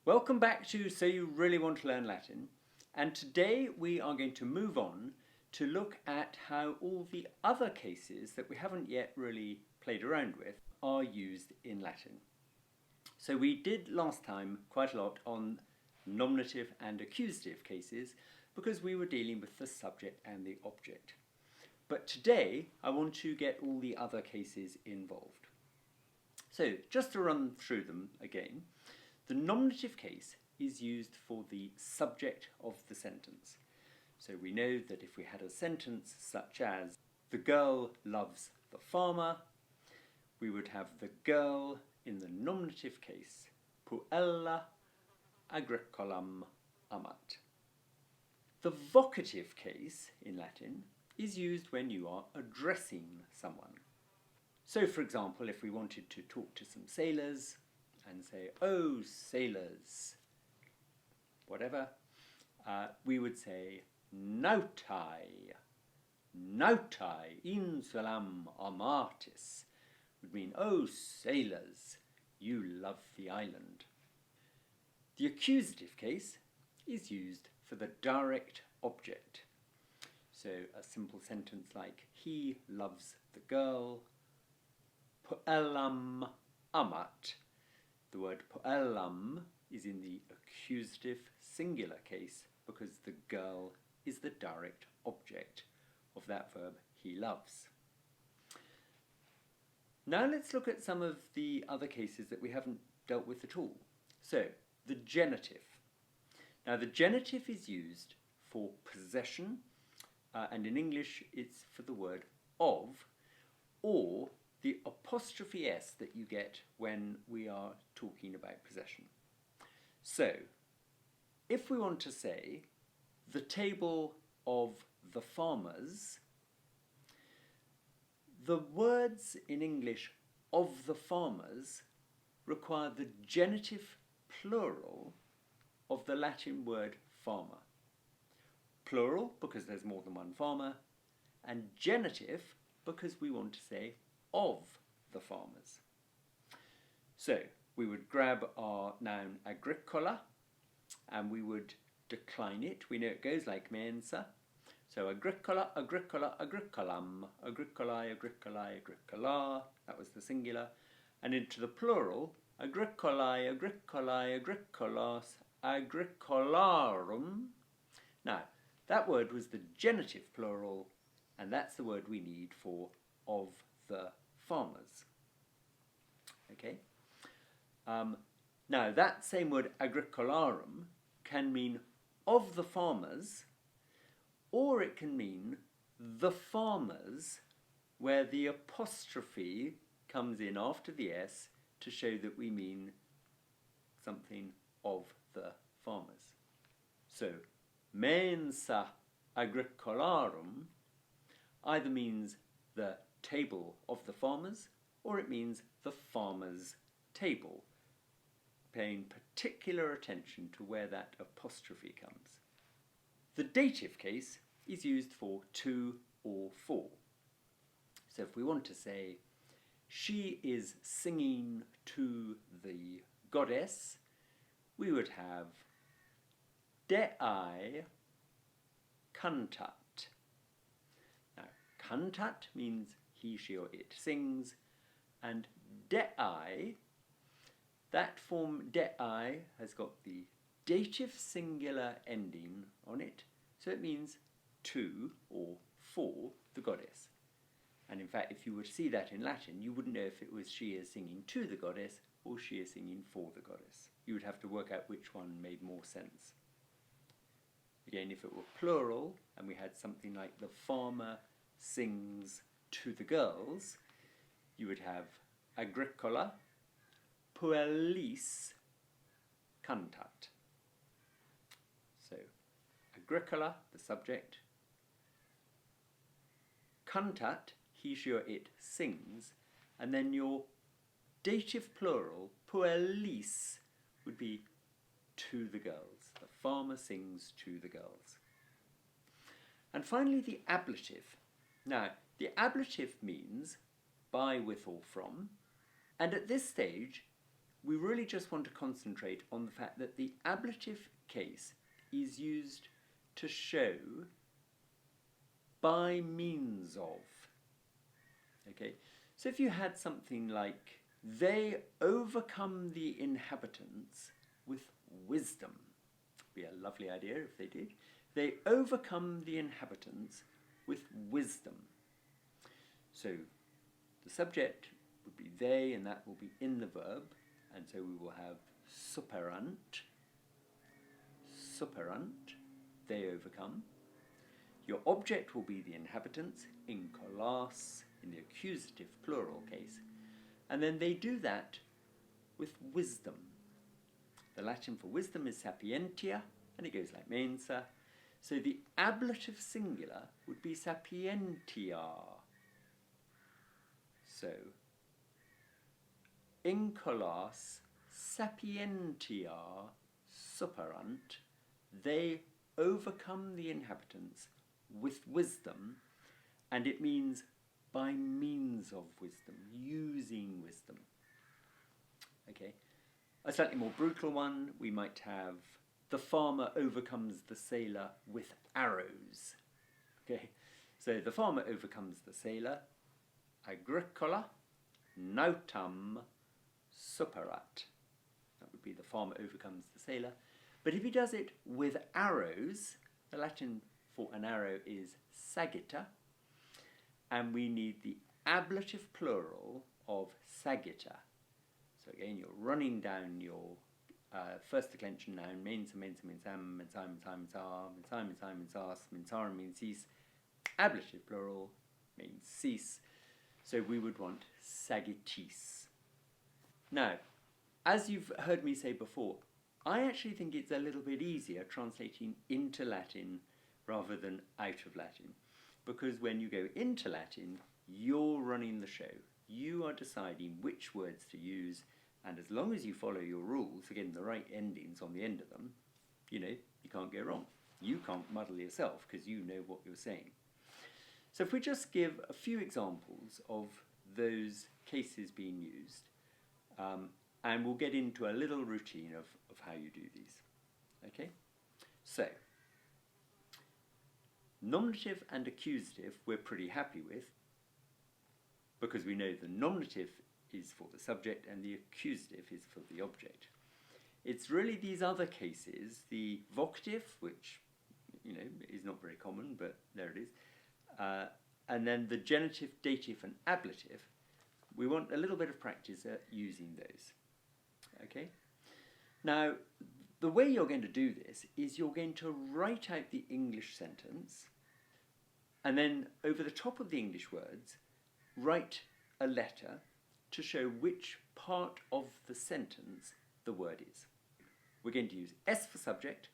Welcome back to So You Really Want to Learn Latin, and today we are going to move on to look at how all the other cases that we haven't yet really played around with are used in Latin. So we did last time quite a lot on nominative and accusative cases because we were dealing with the subject and the object. But today I want to get all the other cases involved. So just to run through them again, the nominative case is used for the subject of the sentence. So we know that if we had a sentence such as, the girl loves the farmer, we would have the girl in the nominative case, puella agricolam amat. The vocative case in Latin is used when you are addressing someone. So for example, if we wanted to talk to some sailors, and say, oh, sailors, whatever, we would say, nautai, nautai insulam amatis, would mean, oh, sailors, you love the island. The accusative case is used for the direct object. So a simple sentence like, he loves the girl, poelam amat. The word poelam is in the accusative singular case because the girl is the direct object of that verb he loves. Now let's look at some of the other cases that we haven't dealt with at all. So, the genitive. Now the genitive is used for possession, and in English it's for the word of, or the apostrophe S that you get when we are talking about possession. So, if we want to say the table of the farmers, the words in English of the farmers require the genitive plural of the Latin word farmer. Plural because there's more than one farmer, and genitive because we want to say of the farmers. So we would grab our noun agricola and we would decline it. We know it goes like mensa. So agricola, agricola, agricolam, agricolae, agricolae, agricola, that was the singular. And into the plural, agricolae, agricolae, agricolas, agricolarum. Now, that word was the genitive plural, and that's the word we need for of the farmers. Okay. Now that same word agricolarum can mean of the farmers, or it can mean the farmers, where the apostrophe comes in after the S to show that we mean something of the farmers. So mensa agricolarum either means the table of the farmers, or it means the farmer's table, paying particular attention to where that apostrophe comes. The dative case is used for to or for. So if we want to say, she is singing to the goddess, we would have deai cantat. Now, cantat means he, she, or it sings, and deai, that form deai has got the dative singular ending on it, so it means to or for the goddess. And in fact, if you were to see that in Latin, you wouldn't know if it was she is singing to the goddess or she is singing for the goddess. You would have to work out which one made more sense. Again, if it were plural and we had something like the farmer sings to the girls, you would have agricola puellis cantat. So, agricola, the subject, cantat, he, she, or it sings, and then your dative plural, puellis, would be to the girls. The farmer sings to the girls. And finally, the ablative. Now, the ablative means by, with, or from, and at this stage, we really just want to concentrate on the fact that the ablative case is used to show by means of. Okay, so if you had something like, they overcome the inhabitants with wisdom. Be a lovely idea if they did. They overcome the inhabitants with wisdom. So the subject would be they, and that will be in the verb, and so we will have superant, they overcome. Your object will be the inhabitants, in colas, in the accusative plural case, and then they do that with wisdom. The Latin for wisdom is sapientia, and it goes like mensa. So the ablative singular would be sapientia. So, in colas, sapientia superant, they overcome the inhabitants with wisdom, and it means by means of wisdom, using wisdom. Okay, a slightly more brutal one, we might have, the farmer overcomes the sailor with arrows. Okay, so the farmer overcomes the sailor, agricola nautam superat. That would be the farmer overcomes the sailor. But if he does it with arrows, the Latin for an arrow is sagitta, and we need the ablative plural of sagitta. So again, you're running down your first declension noun, mensa, mensa, mensam, mensai, mensai, mensar, mensai, mensai, mensas, mensarum means cease. Ablative plural means cease. So we would want sagittis. Now, as you've heard me say before, I actually think it's a little bit easier translating into Latin rather than out of Latin, because when you go into Latin, you're running the show. You are deciding which words to use, and as long as you follow your rules, again, the right endings on the end of them, you can't go wrong. You can't muddle yourself because you know what you're saying. So if we just give a few examples of those cases being used, and we'll get into a little routine of how you do these. Okay? So, nominative and accusative we're pretty happy with, because we know the nominative is for the subject and the accusative is for the object. It's really these other cases, the vocative, which is not very common, but there it is, and then the genitive, dative and ablative. We want a little bit of practice at using those. Okay? Now, the way you're going to do this is you're going to write out the English sentence, and then over the top of the English words, write a letter to show which part of the sentence the word is. We're going to use S for subject,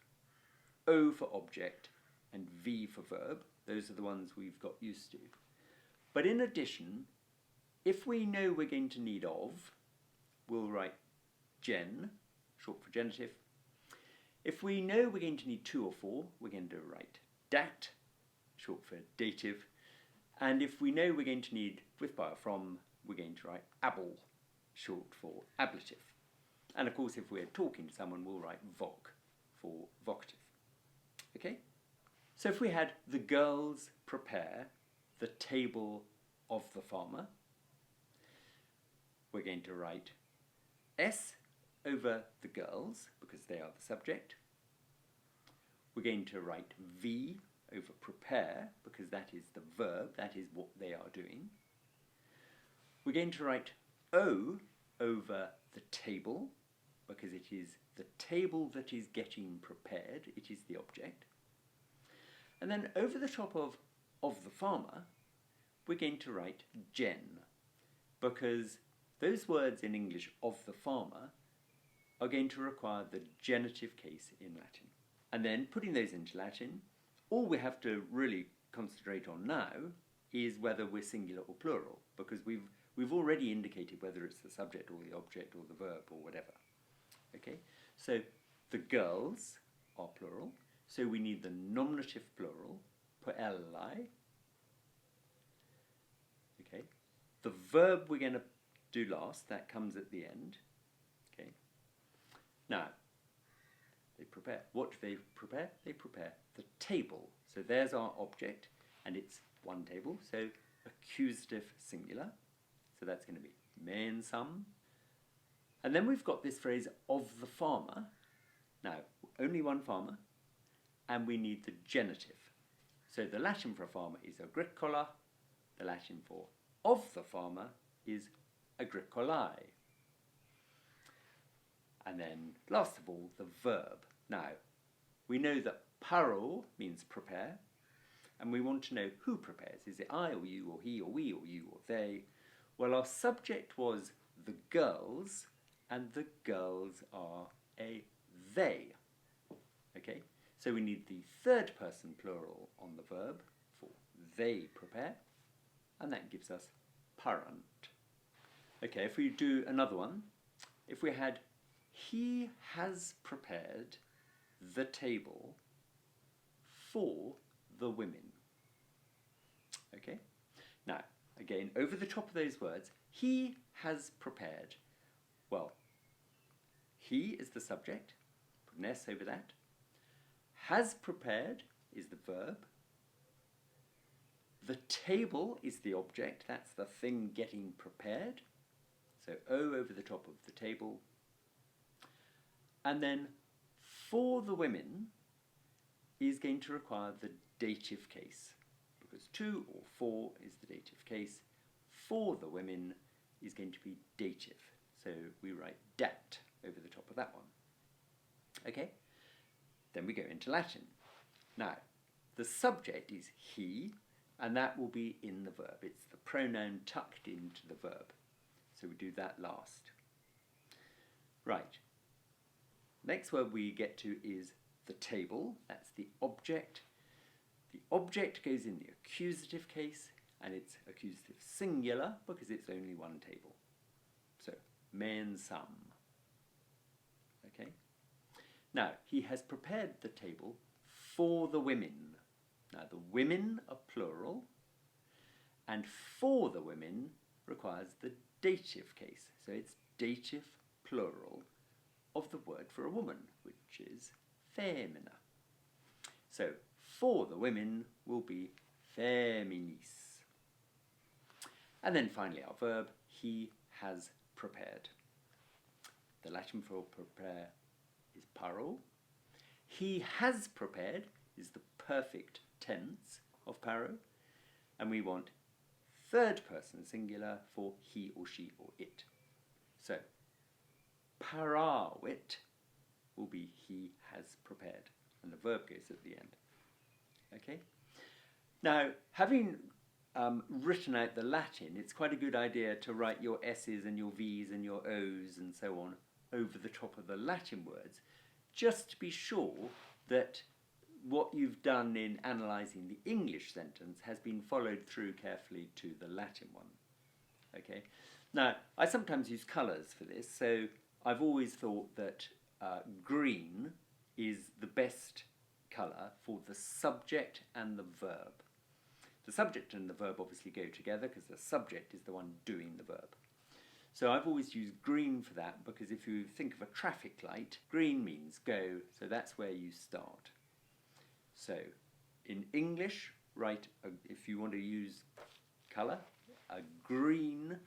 O for object, and V for verb. Those are the ones we've got used to. But in addition, if we know we're going to need of, we'll write gen, short for genitive. If we know we're going to need to or for, we're going to write dat, short for dative. And if we know we're going to need with, by, or from, we're going to write able, short for ablative. And of course, if we're talking to someone, we'll write voc for vocative. Okay? So if we had the girls prepare the table of the farmer, we're going to write S over the girls, because they are the subject. We're going to write V over prepare, because that is the verb, that is what they are doing. We're going to write O over the table, because it is the table that is getting prepared, it is the object. And then over the top of the farmer, we're going to write gen, because those words in English of the farmer are going to require the genitive case in Latin. And then putting those into Latin, all we have to really concentrate on now is whether we're singular or plural, because we've already indicated whether it's the subject or the object or the verb or whatever. Okay, so the girls are plural, so we need the nominative plural, poelai. Okay, the verb we're going to do last, that comes at the end. Okay, Now, they prepare. What do they prepare? They prepare the table. So there's our object, and it's one table, so accusative singular. So that's going to be men some. And then we've got this phrase of the farmer. Now, only one farmer, and we need the genitive. So the Latin for a farmer is agricola. The Latin for of the farmer is agricolae. And then, last of all, the verb. Now, we know that paro means prepare, and we want to know who prepares. Is it I or you or he or we or you or they? Well, our subject was the girls, and the girls are a they. Okay, so we need the third person plural on the verb for they prepare, and that gives us parent. Okay, if we do another one, if we had he has prepared the table for the women. Okay, now again, over the top of those words, he has prepared. Well, he is the subject, put an S over that. Has prepared is the verb. The table is the object, that's the thing getting prepared. So O over the top of the table. And then for the women is going to require the dative case, because to or for is the dative case. For the women is going to be dative. So we write dat over the top of that one. Okay? Then we go into Latin. Now, the subject is he, and that will be in the verb. It's the pronoun tucked into the verb. So we do that last. Right. Next word we get to is the table. That's the object. The object goes in the accusative case, and it's accusative singular because it's only one table. So, men some. Okay? Now, he has prepared the table for the women. Now, the women are plural, and for the women requires the dative case. So it's dative plural of the word for a woman, which is femina. So, for the women will be feminis. And then finally our verb, he has prepared. The Latin for prepare is paro. He has prepared is the perfect tense of paro. And we want third person singular for he or she or it. So, parawit will be he has prepared, and the verb goes at the end. Okay? Now, having written out the Latin, it's quite a good idea to write your S's and your V's and your O's and so on over the top of the Latin words, just to be sure that what you've done in analysing the English sentence has been followed through carefully to the Latin one. Okay? Now, I sometimes use colours for this, so I've always thought that green is the best colour for the subject and the verb. The subject and the verb obviously go together because the subject is the one doing the verb. So I've always used green for that because if you think of a traffic light, green means go, so that's where you start. So in English, write, if you want to use colour, a green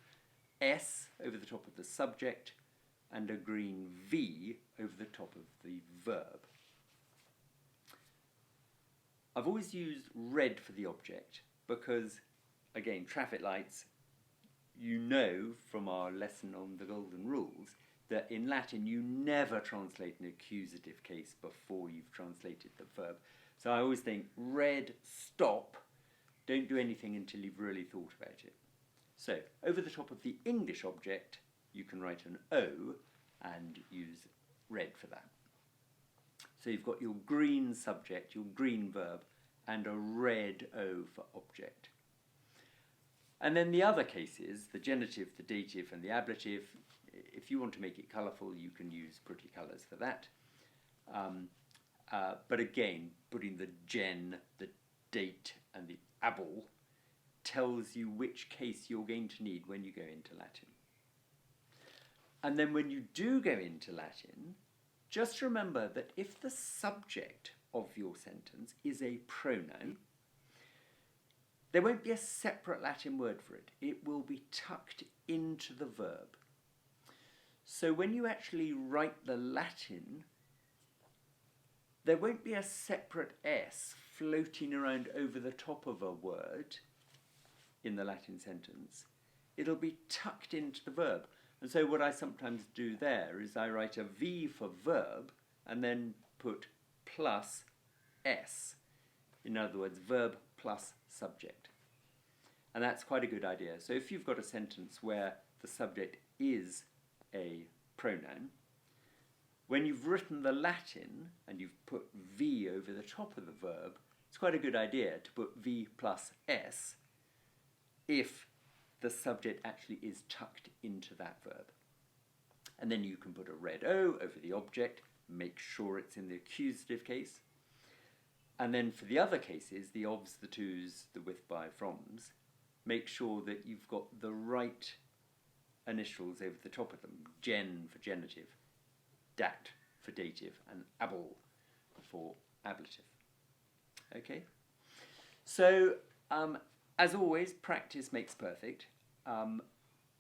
S over the top of the subject and a green V over the top of the verb. I've always used red for the object because, again, traffic lights, you know from our lesson on the golden rules that in Latin you never translate an accusative case before you've translated the verb. So I always think red, stop, don't do anything until you've really thought about it. So over the top of the English object, you can write an O and use red for that. So you've got your green subject, your green verb, and a red O for object. And then the other cases, the genitive, the dative, and the ablative, if you want to make it colourful, you can use pretty colours for that. But again, putting the gen, the date, and the able tells you which case you're going to need when you go into Latin. And then when you do go into Latin, just remember that if the subject of your sentence is a pronoun, there won't be a separate Latin word for it. It will be tucked into the verb. So when you actually write the Latin, there won't be a separate S floating around over the top of a word in the Latin sentence. It'll be tucked into the verb. And so what I sometimes do there is I write a V for verb and then put plus S. In other words, verb plus subject. And that's quite a good idea. So if you've got a sentence where the subject is a pronoun, when you've written the Latin and you've put V over the top of the verb, it's quite a good idea to put V plus S if the subject actually is tucked into that verb. And then you can put a red O over the object, make sure it's in the accusative case. And then for the other cases, the ofs, the tos, the with, by, froms, make sure that you've got the right initials over the top of them. Gen for genitive, dat for dative, and able for ablative. Okay? So, as always, practice makes perfect.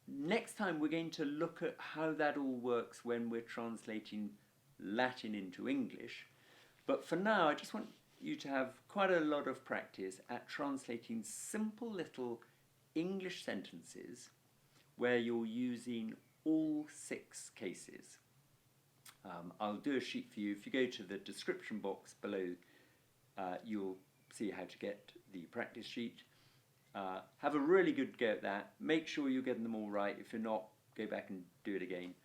Next time we're going to look at how that all works when we're translating Latin into English. But for now, I just want you to have quite a lot of practice at translating simple little English sentences where you're using all 6 cases. I'll do a sheet for you. If you go to the description box below, you'll see how to get the practice sheet. Have a really good go at that. Make sure you're getting them all right. If you're not, go back and do it again.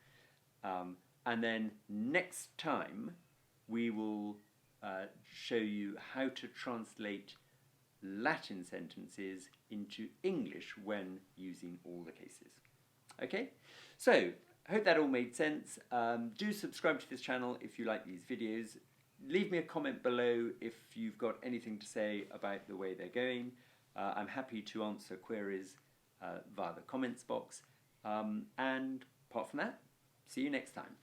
And then next time, we will show you how to translate Latin sentences into English when using all the cases. Okay? So, I hope that all made sense. Do subscribe to this channel if you like these videos. Leave me a comment below if you've got anything to say about the way they're going. I'm happy to answer queries via the comments box. And apart from that, see you next time.